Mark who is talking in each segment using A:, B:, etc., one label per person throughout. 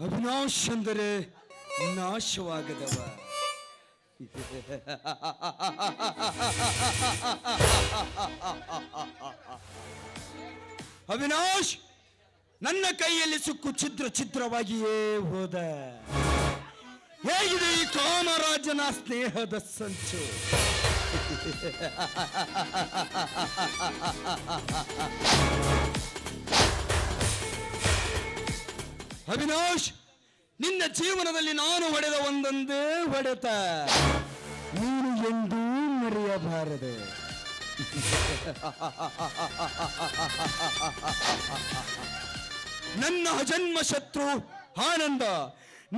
A: ಅವಿನಾಶ್ ಅಂದರೆ ನಾಶವಾಗದವ. ಅವಿನಾಶ್ ನನ್ನ ಕೈಯಲ್ಲಿ ಸುಕ್ಕು ಛಿದ್ರ ಛಿದ್ರವಾಗಿಯೇ ಹೋದ. ಹೇಗಿದೆ ಈ ಕಾಮರಾಜನ ಸ್ನೇಹದ ಸಂಚು? ಅವಿನಾಶ್, ನಿನ್ನ ಜೀವನದಲ್ಲಿ ನಾನು ಹೊಡೆದ ಒಂದೊಂದೇ ಹೊಡೆತ ನೀನು ಎಂದೂ ಮರೆಯಬಾರದು. ನನ್ನ ಅಜನ್ಮ ಶತ್ರು ಆನಂದ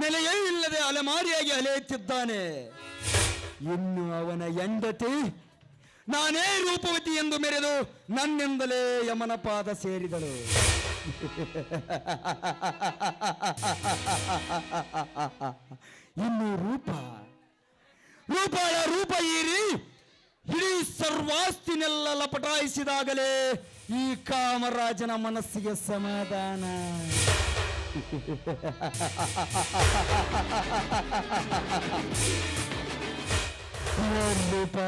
A: ನೆಲೆಯೇ ಇಲ್ಲದೆ ಅಲೆಮಾರಿಯಾಗಿ ಅಲೆಯುತ್ತಿದ್ದಾನೆ. ಇನ್ನು ಅವನ ಹೆಂಡತಿ ನಾನೇ ರೂಪವತಿ ಎಂದು ಮೆರೆದು ನನ್ನಿಂದಲೇ ಯಮನ ಪಾದ ಸೇರಿದಳು. ಇನ್ನು ರೂಪಾಳ ರೂಪ ಈರಿ ಇಡೀ ಸರ್ವಾಸ್ತಿನೆಲ್ಲ ಲಪಟಾಯಿಸಿದಾಗಲೇ ಈ ಕಾಮರಾಜನ ಮನಸ್ಸಿಗೆ ಸಮಾಧಾನ. ರೂಪ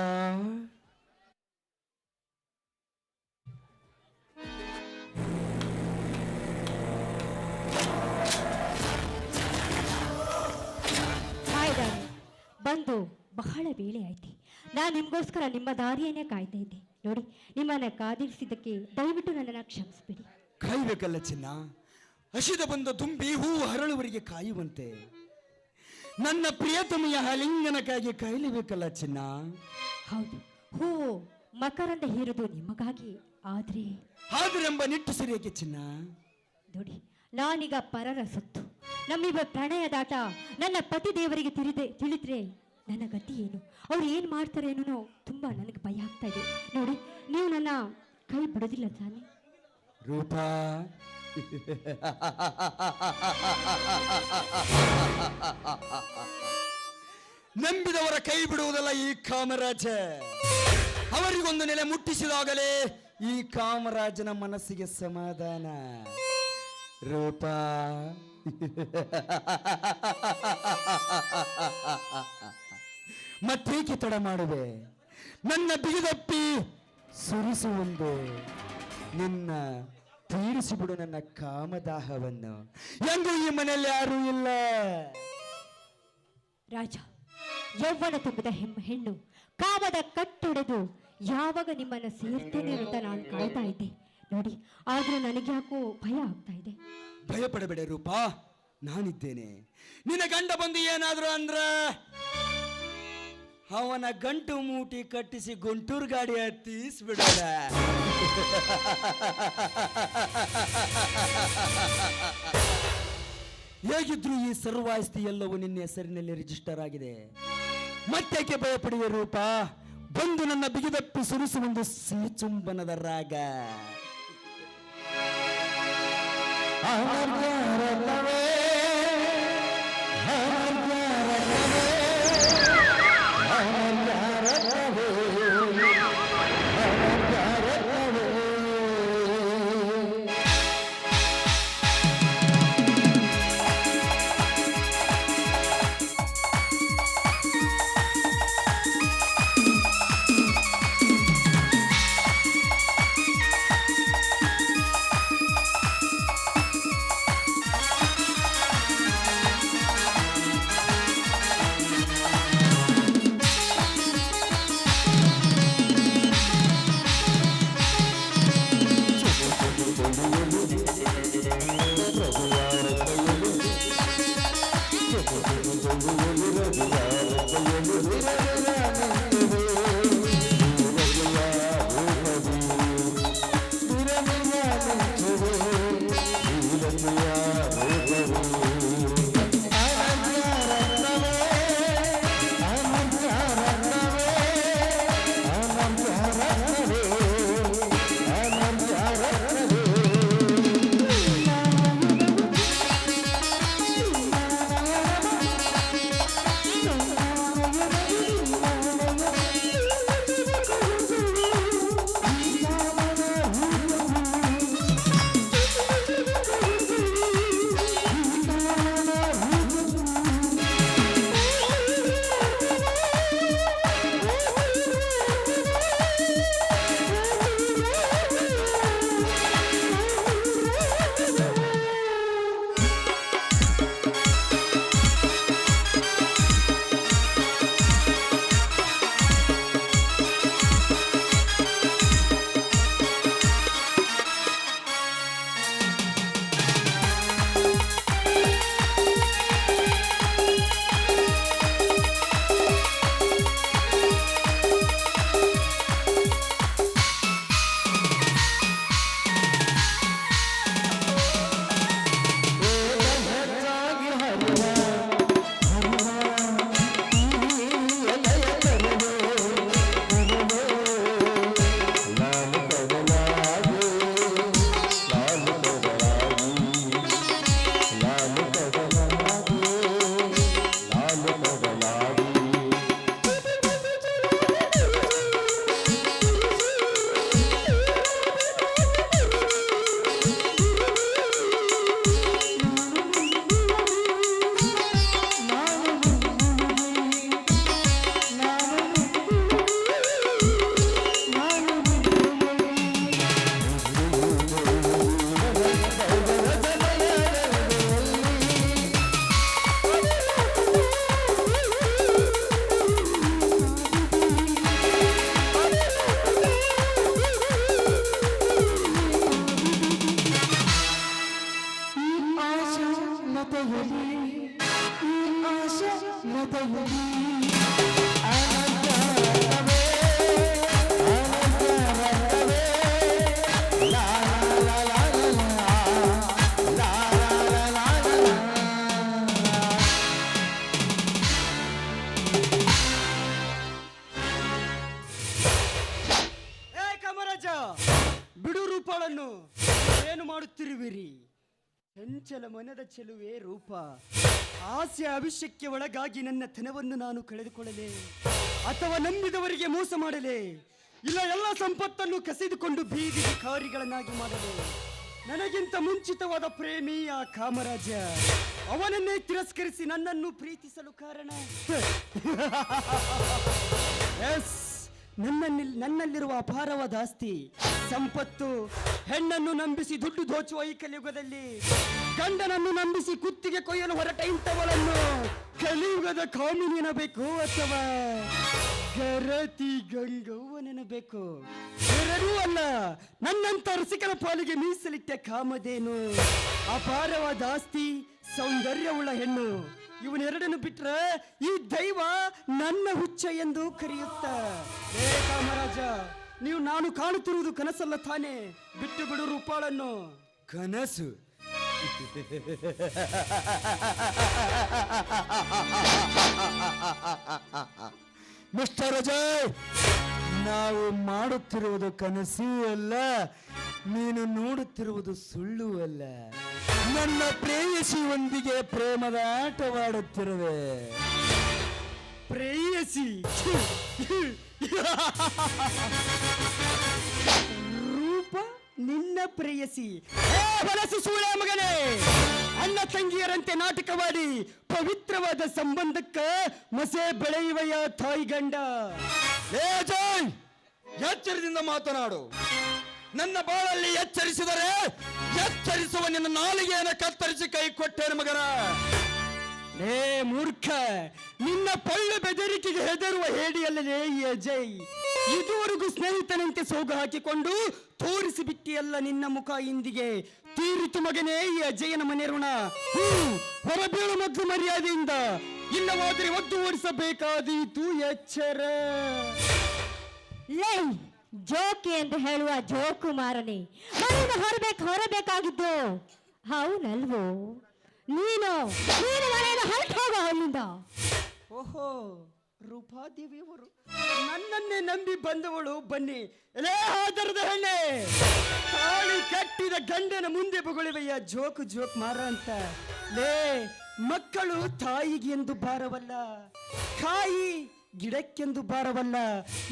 B: ಬಂದು ಬಹಳ ವೇಳೆ ಆಯ್ತು. ನಾನು ನಿಮಗೋಸ್ಕರ ನಿಮ್ಮ ದಾರಿಯನ್ನೇ ಕಾಯ್ತಾ ಇದ್ದೆ. ನೋಡಿ, ನಿಮ್ಮನ್ನ ಕಾದಿರಿಸಿದ್ದಕ್ಕೆ ದಯವಿಟ್ಟು ನನ್ನನ್ನು ಕ್ಷಮಿಸ್ಬಿಡಿ.
A: ಕಾಯ್ಬೇಕಲ್ಲ ಚಿನ್ನ, ಹಸಿದ ಬಂದ ತುಂಬಿ ಹೂವು ಹರಳುವರಿಗೆ ಕಾಯುವಂತೆ ನನ್ನ ಪ್ರಿಯತಮೆಯ ಆಲಿಂಗನಕ್ಕಾಗಿ ಕಾಯಲೇಬೇಕಲ್ಲ ಚಿನ್ನ.
B: ಹೌದು, ಹೂವು ಮಕರಂದ ಹೀರುವುದು ನಿಮಗಾಗಿ. ಆದ್ರೆಂಬ
A: ನಿಟ್ಟುಸಿರೇಕೆ ಚಿನ್ನ?
B: ನೋಡಿ, ನಾನೀಗ ಪರರ ಸೊತ್ತು. ನಮ್ಮಿಬ್ಬರ ಪ್ರಣಯದಾಟ ನನ್ನ ಪತಿ ದೇವರಿಗೆ ತಿಳಿದ್ರೆ ನನ್ನ ಗತಿ ಏನು, ಅವ್ರು ಏನು ಮಾಡ್ತಾರೇನೋ ತುಂಬ ನನಗೆ ಭಯ ಆಗ್ತಾ ಇದೆ. ನೋಡಿ, ನೀವು ನನ್ನ ಕೈ ಬಿಡೋದಿಲ್ಲ ತಾನೆ?
A: ರೂಪಾ, ನಂಬಿದವರ ಕೈ ಬಿಡುವುದಲ್ಲ ಈ ಕಾಮರಾಜ. ಅವರಿಗೊಂದು ನೆಲೆ ಮುಟ್ಟಿಸಿದಾಗಲೇ ಈ ಕಾಮರಾಜನ ಮನಸ್ಸಿಗೆ ಸಮಾಧಾನ. ರೂಪಾ, ಮತ್ತೇಕೆ ತಡ ಮಾಡುವೆ? ನನ್ನ ಬಿಗಿದಪ್ಪಿ ಸುರಿಸುವಂದು ನಿನ್ನ ತೀರಿಸಿಬಿಡು ನನ್ನ ಕಾಮದಾಹವನ್ನು. ಹೆಂಗೂ ಈ ಮನೆಯಲ್ಲಿ ಯಾರೂ ಇಲ್ಲ.
B: ರಾಜ, ಯೌವನ ತುಂಬಿದ ಹೆಣ್ಣು ಕಾಮದ ಕಟ್ಟೊಡೆದು ಯಾವಾಗ ನಿಮ್ಮನ್ನು ಸೇರ್ತೇನೆ ಅಂತ ನಾನು ಕಾಯ್ತಾ ಇದ್ದೆ. ನೋಡಿ, ಆದ್ರೆ ನನಗೆ ಯಾಕೋ ಭಯ ಆಗ್ತಾ ಇದೆ.
A: ಭಯ ಪಡಬೇಡ ರೂಪಾ, ನಾನಿದ್ದೇನೆ. ನಿನ್ನ ಗಂಡ ಬಂದು ಏನಾದ್ರು ಅಂದ್ರ ಅವನ ಗಂಟು ಮೂಟಿ ಕಟ್ಟಿಸಿ ಗುಂಟೂರು ಗಾಡಿ ಹತ್ತಿಸ್ಬಿಡೋಣ. ಹೇಗಿದ್ರು ಈ ಸರ್ವಾಸ್ತಿ ಎಲ್ಲವೂ ನಿನ್ನ ಹೆಸರಿನಲ್ಲಿ ರಿಜಿಸ್ಟರ್ ಆಗಿದೆ. ಮತ್ತೇಕೆ ಭಯ ಪಡೆಯುವ ರೂಪ? ಬಂದು ನನ್ನ ಬಿಗಿದಪ್ಪಿ ಸುರಿಸುವೊಂದು ಸಿಹಿ ಚುಂಬನದ ರಾಗ. ಈ ಆಶೆ ಮದವೇ
C: ಕಾಮರಾಜ, ಬಿಡು ರೂಪಗಳನ್ನು. ಏನು ಮಾಡುತ್ತಿರುವಿರಿ? ಚಂಚಲ ಮನದ ಚೆಲುವೆ ರೂಪ. ಆಸೆ ಅಭಿಷೇಕಕ್ಕೆ ಒಳಗಾಗಿ ನನ್ನ ತನವನ್ನು ನಾನು ಕಳೆದುಕೊಳ್ಳಲೆ, ಅಥವಾ ನಂಬಿದವರಿಗೆ ಮೋಸ ಮಾಡಲೆ, ಇಲ್ಲ ಎಲ್ಲ ಸಂಪತ್ತನ್ನು ಕಸಿದುಕೊಂಡು ಬೀದಿ ಭಿಕಾರಿಗಳನ್ನಾಗಿ ಮಾಡಲೆ? ನನಗಿಂತ ಮುಂಚಿತವಾದ ಪ್ರೇಮಿ ಆ ಕಾಮರಾಜ. ಅವನನ್ನೇ ತಿರಸ್ಕರಿಸಿ ನನ್ನನ್ನು ಪ್ರೀತಿಸಲು ಕಾರಣ ಎಸ್, ನನ್ನಲ್ಲಿರುವ ಅಪಾರವಾದ ಆಸ್ತಿ ಸಂಪತ್ತು. ಹೆಣ್ಣನ್ನು ನಂಬಿಸಿ ದುಡ್ಡು ದೋಚುವ ಈ ಕಲಿಯುಗದಲ್ಲಿ ಗಂಡನನ್ನು ನಂಬಿಸಿ ಕುತ್ತಿಗೆ ಕೊಯ್ಯಲು ಹೊರಟ ಇಂಥವಳನ್ನು ಕಲಿಯುಗದ ಕಾಮಿನಿಯನಬೇಕು ಅಥವಾ ಗರತಿ ಗಂಗವ್ವನೆನಬೇಕು? ಎರಡೂ ಅಲ್ಲ, ನನ್ನಂತ ರಸಿಕನ ಪಾಲಿಗೆ ಮೀಸಲಿಟ್ಟ ಕಾಮಧೇನು. ಅಪಾರವಾದ ಆಸ್ತಿ, ಸೌಂದರ್ಯವುಳ್ಳ ಹೆಣ್ಣು. ಇವನ್ನೆರಡನ್ನು ಬಿಟ್ರೆ ಈ ದೈವ ನನ್ನ ಹುಚ್ಚ ಎಂದು ಕರೆಯುತ್ತ. ಏ ಕಾಮರಾಜ, ನೀವು ನಾನು ಕಾಣುತ್ತಿರುವುದು ಕನಸಲ್ಲ ತಾನೇ? ಬಿಟ್ಟು ಬಿಡು ರೂಪಾಳನ್ನು.
A: ಕನಸು? ಮಿಸ್ಟರ್ ಅಜಯ್, ನಾವು ಮಾಡುತ್ತಿರುವುದು ಕನಸೂ ಅಲ್ಲ, ನೀನು ನೋಡುತ್ತಿರುವುದು ಸುಳ್ಳು ಅಲ್ಲ. ನನ್ನ ಪ್ರೇಯಸಿಯೊಂದಿಗೆ ಪ್ರೇಮದ ಆಟವಾಡುತ್ತಿರುವೆ.
C: ಪ್ರೇಯಸಿ? ರೂಪ ನಿನ್ನ ಪ್ರೇಯಸಿ? ಹೊಲಸು ಸೂಳೆ ಮಗನೇ! ಅಣ್ಣ ತಂಗಿಯರಂತೆ ನಾಟಕವಾಡಿ ಪವಿತ್ರವಾದ ಸಂಬಂಧಕ್ಕ ಮಸೆ ಬೆಳೆಯುವೆಯ ತಾಯಿ ಗಂಡ.
A: ಜಯ್, ಎಚ್ಚರದಿಂದ ಮಾತನಾಡು. ನನ್ನ ಬಾಳಲ್ಲಿ ಎಚ್ಚರಿಸಿದರೆ ಎಚ್ಚರಿಸುವ ನಿನ್ನ ನಾಲಿಗೆಯನ್ನು ಕತ್ತರಿಸಿ ಕೈ ಕೊಟ್ಟೇನು ಮಗನ.
C: ಲೇ ಮೂರ್ಖ, ನಿನ್ನ ಪಳ್ಳು ಬೆದರಿಕೆಗೆ ಹೆದರುವ ಹೇಡಿಯಲ್ಲದೆ ಈ ಅಜಯ್. ಇದುವರೆಗೂ ಸ್ನೇಹಿತನಂತೆ ಸೋಗು ಹಾಕಿಕೊಂಡು ತೋರಿಸಿ ಬಿಟ್ಟಿಯಲ್ಲ ನಿನ್ನ ಮುಖ ಇಂದಿಗೆ. ತೀರಿತು ಮಗನೇ ಈ ಅಜಯನ ಮನೆ ಋಣ. ಹೊರಬೀಳು ಮೊದಲು ಮರ್ಯಾದೆಯಿಂದ, ಇಲ್ಲವಾದರೆ ಒದ್ದು ಓಡಿಸಬೇಕಾದೀತು. ಎಚ್ಚರ.
B: ಲೈ ಜೋಕಿ ಎಂದು ಹೇಳುವ ಜೋಕುಮಾರನೇ, ಮನೆಯಿಂದ ಹೊರಬೇಕಾಗಿದ್ದು ಹೌನಲ್ವೋ? ನೀನು ಮನೆಯಿಂದ ಹೊರಟು ಹೋಗೋ ಅಲ್ಲಿಂದ.
C: ಓಹೋ, ರೂಪಾದೇವಿಯವರು ನನ್ನನ್ನೇ ನಂಬಿ ಬಂದವಳು. ಬನ್ನಿ ಎಲೇ ಹಾದರದ ಹೆಣ್ಣೆ, ತಾಳಿ ಕಟ್ಟಿದ ಗಂಡನ ಮುಂದೆ ಬೊಗಳುವೆಯ ಜೋಕ್ ಮಾರ ಅಂತ. ಲೇ, ಮಕ್ಕಳು ತಾಯಿಗೆ ಎಂದು ಭಾರವಲ್ಲ, ಕಾಯಿ ಗಿಡಕ್ಕೆಂದು ಭಾರವಲ್ಲ.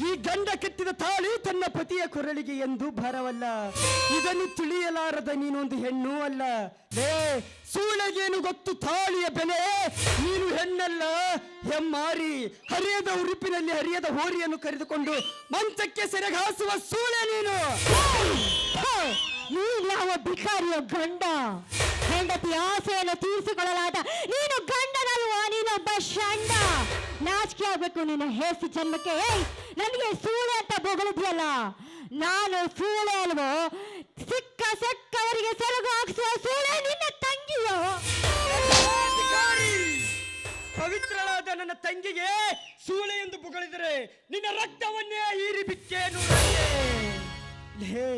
C: ಈ ಗಂಡ ಕಟ್ಟಿದ ತಾಳಿ ತನ್ನ ಪತಿಯ ಕೊರಳಿಗೆ ಎಂದು ಭಾರವಲ್ಲ. ಇದನ್ನು ತಿಳಿಯಲಾರದ ನೀನೊಂದು ಹೆಣ್ಣು ಅಲ್ಲ. ಲೇ, ಸೂಳೆಗೇನು ಗೊತ್ತು ತಾಳಿಯ ಬೆಲೆ? ನೀನು ಹೆಣ್ಣಲ್ಲ, ಹೆಮ್ಮಾರಿ. ಹರಿಯದ ಉರುಪಿನಲ್ಲಿ ಹರಿಯದ ಹೋರಿಯನ್ನು ಕರೆದುಕೊಂಡು ಮಂಚಕ್ಕೆ ಸೆರೆಗಾಸುವ ಸೂಳೆ ನೀನು.
B: ನೀನು ಯಾವ ಭಿಕಾರಿಯ ಗಂಡ? ಹೆಂಡತಿ ಆಸೆಯನ್ನು ತೀರಿಸಿಕೊಳ್ಳಲಾದ ನೀನು ಗಂಡನಲ್ವಾ? ನೀನೊಬ್ಬ ಷಂಡ. ನಾಚಿಕೆ ಆಗ್ಬೇಕು ನಿನ್ನ ಹೇಸಿ ಜನ್ಮಕ್ಕೆ. ನನಗೆ ಸೂಳೆ ಅಂತ ಬೊಗಳಿದ್ಯಲ್ಲ, ನಾನು ಸೂಳೆ ಅಲ್ವೋ? ಸಿಕ್ಕವರಿಗೆ ಸೆರಗು ಹಾಕಿಸುವ ಸೂಳೆ ನಿನ್ನ ತಂಗಿಯೋ?
C: ಪವಿತ್ರಳಾದ ನನ್ನ ತಂಗಿಗೆ ಸೂಳೆ ಎಂದು ಬೊಗಳಿದರೆ ನಿನ್ನ ರಕ್ತವನ್ನೇ ಹೀರಿ ಬಿಟ್ಟೇನು. ಲೇ,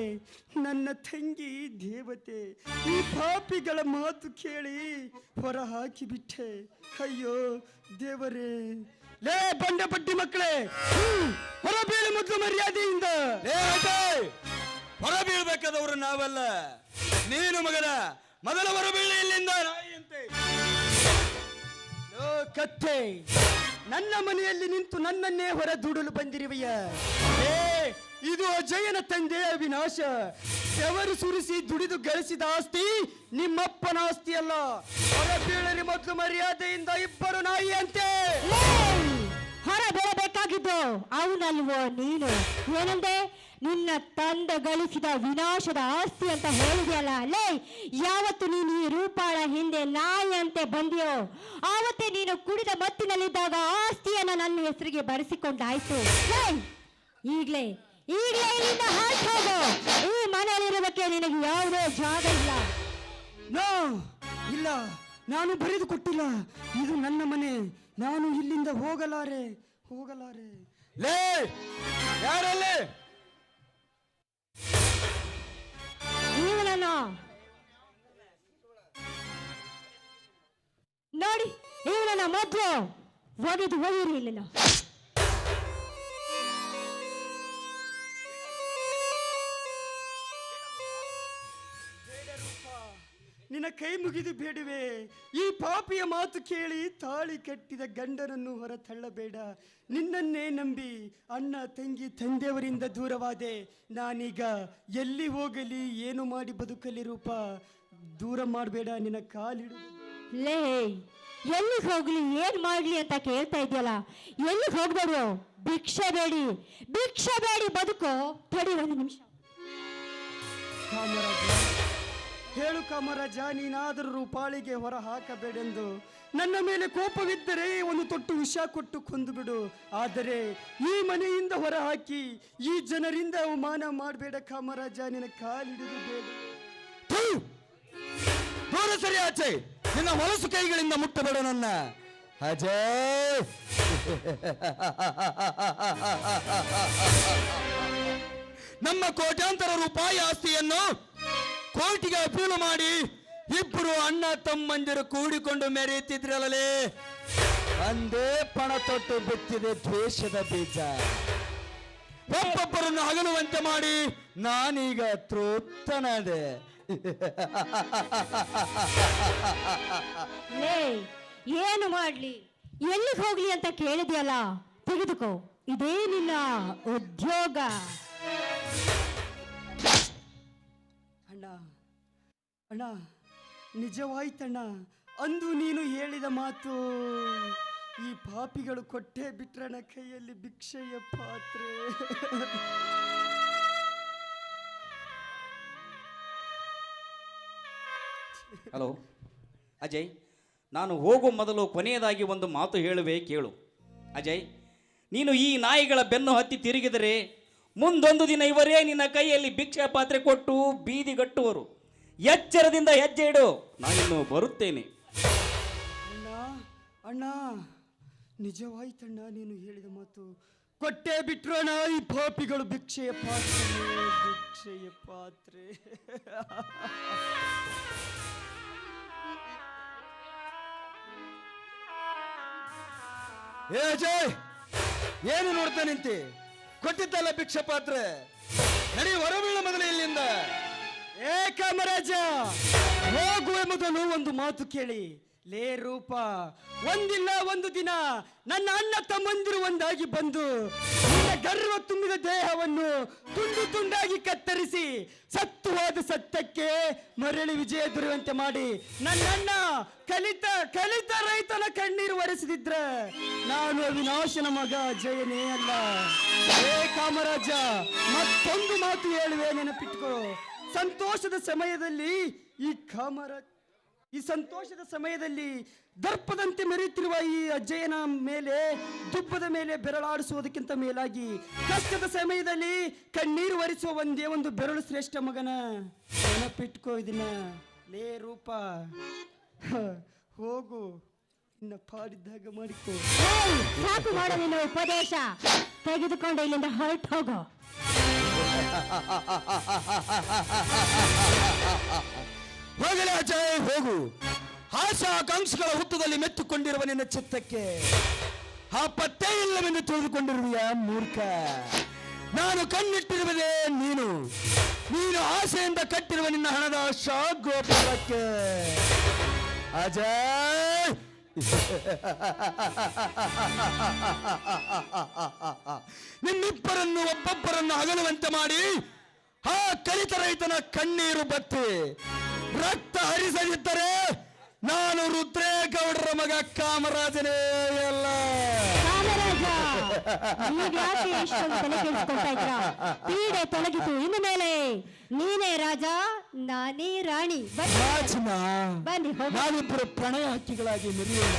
C: ನನ್ನ ತಂಗಿ ದೇವತೆ. ಈ ಪಾಪಿಗಳ ಮಾತು ಕೇಳಿ ಹೊರ ಹಾಕಿ ಬಿಟ್ಟೆ. ಅಯ್ಯೋ ದೇವರೇ. ಲೇ ಬಂಡೆ ಬಡ್ಡಿ ಮಕ್ಕಳೇ, ಹೊರಬೀಳು ಮೊದಲು ಮರ್ಯಾದೆಯಿಂದ.
A: ಹೊರ ಬೀಳ್ಬೇಕಾದವರು ನಾವಲ್ಲ, ನೀನು ಮಗನ. ಮೊದಲ ಹೊರಬೀಳು ಇಲ್ಲಿಂದ, ನಾಯಿಯಂತೆ.
C: ಕತ್ತೆ, ನನ್ನ ಮನೆಯಲ್ಲಿ ನಿಂತು ನನ್ನನ್ನೇ ಹೊರ ದೂಡಲು ಬಂದಿರುವೆಯ? ಇದು ಅಜಯನ ತಂದೆ ಅವಿನಾಶ. ಬೆವರು ಸುರಿಸಿ ದುಡಿದು ಗಳಿಸಿದ ಆಸ್ತಿ ನಿಮ್ಮಪ್ಪನ ಆಸ್ತಿ ಅಲ್ಲ. ಹೊರ ಬೀಳಲಿ ಮೊದಲು ಮರ್ಯಾದೆಯಿಂದ, ಇಬ್ಬರು ನಾಯಿ ಅಂತೆ.
B: ಹೊರ ಬೀಳಬೇಕಾಗಿದ್ದು ಅವನಲ್ವೋ ನೀನು? ಏನಂದೆ? ನಿನ್ನ ತಂದೆ ಗಳಿಸಿದ ವಿನಾಶದ ಆಸ್ತಿ ಅಂತ ಹೇಳಿದೆಯಲ್ಲ. ಲೇ, ಯಾವತ್ತು ನೀನು ಈ ರೂಪಾಳ ಹಿಂದೆ ನಾಯಿ ಅಂತೆ ಬಂದಿಯೋ ಆವತ್ತೇ ನೀನು ಕುಡಿದ ಮತ್ತಿನಲ್ಲಿದ್ದಾಗ ಆಸ್ತಿಯನ್ನು ನನ್ನ ಹೆಸರಿಗೆ ಬರೆಸಿಕೊಂಡಾಯ್ತು. ಈಗಲೇ ಇಲ್ಲಿಂದ ಹೊರಟು ಹೋಗು. ಈ ಮನೆಯಲ್ಲಿರೋದಕ್ಕೆ ನಿನಗೆ ಯಾವುದೇ ಜಾಗ ಇಲ್ಲ.
C: ಇಲ್ಲ, ನಾನು ಬರೆದು ಕೊಟ್ಟಿಲ್ಲ. ಇದು ನನ್ನ ಮನೆ. ನಾನು ಇಲ್ಲಿಂದ ಹೋಗಲಾರೆ.
A: ಲೇ, ಯಾರಲ್ಲಿ?
B: ಇವನನ್ನ ನೋಡಿ, ಇವನನ್ನ ಮೊದಲು ಒಗೆದು ಇಲ್ಲಿನ.
C: ನಿನ್ನ ಕೈ ಮುಗಿದು ಬೇಡುವೆ. ಈ ಪಾಪಿಯ ಮಾತು ಕೇಳಿ ತಾಳಿ ಕಟ್ಟಿದ ಗಂಡನನ್ನು ಹೊರ ತಳ್ಳಬೇಡ. ನಿನ್ನನ್ನೇ ನಂಬಿ ಅಣ್ಣ ತಂಗಿ ತಂದೆಯವರಿಂದ ದೂರವಾದೆ. ನಾನೀಗ ಎಲ್ಲಿ ಹೋಗಲಿ, ಏನು ಮಾಡಿ ಬದುಕಲಿ? ರೂಪ, ದೂರ ಮಾಡಬೇಡ, ನಿನ್ನ ಕಾಲಿಡು.
B: ಲೇ, ಎಲ್ಲಿಗೆ ಹೋಗ್ಲಿ, ಏನ್ ಮಾಡ್ಲಿ ಅಂತ ಕೇಳ್ತಾ ಇದೆಯಲ್ಲ. ಎಲ್ಲಿಗೆ ಹೋಗ್ಬೇಡು, ಭಿಕ್ಷೆ ಬೇಡಿ ಬದುಕೋ. ತಡಿ ಒಂದು ನಿಮಿಷ.
C: ಕಾಮರಾಜ, ಹೇಳು ಕಾಮರಾಜ, ನೀನಾದರೂ ರೂಪಾಳಿಗೆ ಹೊರ ಹಾಕಬೇಡೆಂದು. ನನ್ನ ಮೇಲೆ ಕೋಪವಿದ್ದರೆ ಒಂದು ತೊಟ್ಟು ವಿಷ ಕೊಟ್ಟು ಕೊಂದು ಬಿಡು. ಆದರೆ ಈ ಮನೆಯಿಂದ ಹೊರ ಹಾಕಿ ಈ ಜನರಿಂದ ಅವಮಾನ ಮಾಡಬೇಡ ಕಾಮರಾಜ, ನಿನ್ನ ಕಾಲಿಡುವುದು ಬೇಡ.
A: ದೂರ ಸರಿ ಆಚೆ. ನಿನ್ನ ಹೊಲಸು ಕೈಗಳಿಂದ ಮುಟ್ಟಬೇಡ ನನ್ನ ಅಜಯ್. ನಮ್ಮ ಕೋಟ್ಯಾಂತರ ರೂಪಾಯಿ ಆಸ್ತಿಯನ್ನು ಕೋರ್ಟಿಗೆ ಅಪೀಲು ಮಾಡಿ ಇಬ್ಬರು ಅಣ್ಣ ತಮ್ಮಂದಿರು ಕೂಡಿಕೊಂಡು ಮೆರೆಯುತ್ತಿದ್ರಲ್ಲೇ, ಅಂದೇ ಪಣ ತೊಟ್ಟು ಬಿತ್ತಿದೆ ದ್ವೇಷದ ಬೀಜ. ಒಬ್ಬೊಬ್ಬರನ್ನು ಅಗಲುವಂತೆ ಮಾಡಿ ನಾನೀಗ ತೃಪ್ತನಾದೆ.
B: ಲೇ, ಏನು ಮಾಡ್ಲಿ, ಎಲ್ಲಿಗೆ ಹೋಗ್ಲಿ ಅಂತ ಕೇಳಿದ್ಯಲ್ಲ, ತೆಗೆದುಕೋ. ಇದೇ ನಿನ್ನ ಉದ್ಯೋಗ.
C: ಅಣ್ಣ, ನಿಜವಾಯ್ತಣ್ಣ. ಅಂದು ನೀನು ಹೇಳಿದ ಮಾತು. ಈ ಪಾಪಿಗಳು ಕೊಟ್ಟೆ ಬಿಟ್ರಣ ಕೈಯಲ್ಲಿ ಭಿಕ್ಷೆಯ ಪಾತ್ರೆ.
D: ಹಲೋ ಅಜಯ್, ನಾನು ಹೋಗುವ ಮೊದಲು ಕೊನೆಯದಾಗಿ ಒಂದು ಮಾತು ಹೇಳುವೆ ಕೇಳು. ಅಜಯ್, ನೀನು ಈ ನಾಯಿಗಳ ಬೆನ್ನು ಹತ್ತಿ ತಿರುಗಿದರೆ ಮುಂದೊಂದು ದಿನ ಇವರೇ ನಿನ್ನ ಕೈಯಲ್ಲಿ ಭಿಕ್ಷೆ ಪಾತ್ರೆ ಕೊಟ್ಟು ಬೀದಿಗಟ್ಟುವರು. ಎಚ್ಚರದಿಂದ ಹೆಜ್ಜೆ ಇಡು, ನಾನಿನ್ನು ಬರುತ್ತೇನೆ.
C: ಅಣ್ಣ, ನಿಜವಾಯ್ತಣ್ಣ ನೀನು ಹೇಳಿದ ಮಾತು. ಕೊಟ್ಟೆ ಬಿಟ್ರೋಣ ಈ ಪಾಪಿಗಳು ಭಿಕ್ಷೆಯ ಪಾತ್ರೆ.
A: ಏ ಅಜಯ್, ಏನು ನೋಡ್ತಾ ನಿಂತಿ? ಕೊಟ್ಟಿದ್ದಲ್ಲ ಭಿಕ್ಷೆ ಪಾತ್ರೆ, ನಡಿ ಹೊರಬೀಳ ಮೊದಲು ಇಲ್ಲಿಂದ.
C: ಏ ಕಾಮರಾಜ, ಹೋಗುವ ಮೊದಲು ಒಂದು ಮಾತು ಕೇಳಿ. ಲೇ ರೂಪ, ಒಂದಿಲ್ಲ ಒಂದು ದಿನ ನನ್ನ ಅಣ್ಣ ತಮ್ಮಂದಿರು ಒಂದಾಗಿ ಬಂದು ನಿನ್ನ ಗರ್ವ ತುಂಬಿದ ದೇಹವನ್ನು ತುಂಡು ತುಂಡಾಗಿ ಕತ್ತರಿಸಿ ಸತ್ತು ಹೋದ ಸತ್ಯಕ್ಕೆ ಮರಳಿ ವಿಜಯ ದೊರೆಯುವಂತೆ ಮಾಡಿ ನನ್ನಣ್ಣ ಕಲಿತ ರೈತನ ಕಣ್ಣೀರು ಒರೆಸಿದಿದ್ರ ನಾನು ಅವಿನಾಶನ ಮಗ ಜಯನೇ ಅಲ್ಲ. ಏ ಕಾಮರಾಜ, ಮತ್ತೊಂದು ಮಾತು ಹೇಳುವೆ, ನೆನಪಿಟ್ಕೋ. ಸಂತೋಷದ ಸಮಯದಲ್ಲಿ ದರ್ಪದಂತೆ ಮೆರೆಯುತ್ತಿರುವ ಈ ಅಜ್ಜಯ್ಯನ ಮೇಲೆ, ದುಬ್ಬದ ಮೇಲೆ ಬೆರಳಾಡಿಸುವುದಕ್ಕಿಂತ ಮೇಲಾಗಿ ಕಷ್ಟದ ಸಮಯದಲ್ಲಿ ಕಣ್ಣೀರು ಒರೆಸುವ ಒಂದೇ ಒಂದು ಬೆರಳು ಶ್ರೇಷ್ಠ ಮಗನ. ನೆನಪಿಟ್ಕೋ ಇದನ್ನ. ಲೇ ರೂಪ, ಹೋಗು, ಇನ್ನ ಪಾಡಿದ್ದಾಗ ಮಾಡಿಕೋ.
B: ಸಾಕು ಮಾಡ ನಿನ್ನ ಉಪದೇಶ. ತೆಗೆದುಕೊಂಡು ಇಲ್ಲಿಂದ ಹೊರಟು ಹೋಗೋ.
A: ಹೋಗಲೇ ಅಜಯ್, ಹೋಗು. ಆಶಾ ಆಕಾಂಕ್ಷೆಗಳ ಹುತ್ತದಲ್ಲಿ ಮೆತ್ತುಕೊಂಡಿರುವ ನಿನ್ನ ಚಿತ್ತಕ್ಕೆ ಆ ಪತ್ತೆ ಇಲ್ಲವೆಂದು ತಿಳಿದುಕೊಂಡಿರುವೆಯ ಮೂರ್ಖ. ನಾನು ಕಣ್ಣಿಟ್ಟಿರುವುದೇ ನೀನು ಆಸೆಯಿಂದ ಕಟ್ಟಿರುವ ನಿನ್ನ ಹಣದ ಶಾಗೋಪುರಕ್ಕೆ. ಅಜಯ್, ನಿಮ್ಮಿಬ್ಬರನ್ನು ಒಬ್ಬೊಬ್ಬರನ್ನು ಅಗಲುವಂತೆ ಮಾಡಿ ಆ ಕಲಿತ ರೈತನ ಕಣ್ಣೀರು ಬತ್ತಿ ರಕ್ತ ಹರಿಸದಿದ್ದರೆ ನಾನು ರುದ್ರೇಗೌಡರ ಮಗ ಕಾಮರಾಜನೇ ಅಲ್ಲ.
B: ಪೀಡೆ ತೊಲಗಿತು. ಇನ್ನು ಮೇಲೆ ನೀನೇ ರಾಜ, ನಾನೇ ರಾಣಿ.
A: ನಾವಿಬ್ಬರು ಪ್ರಣಯ ಹಕ್ಕಿಗಳಾಗಿ ಮೆರೆಯೋಣ.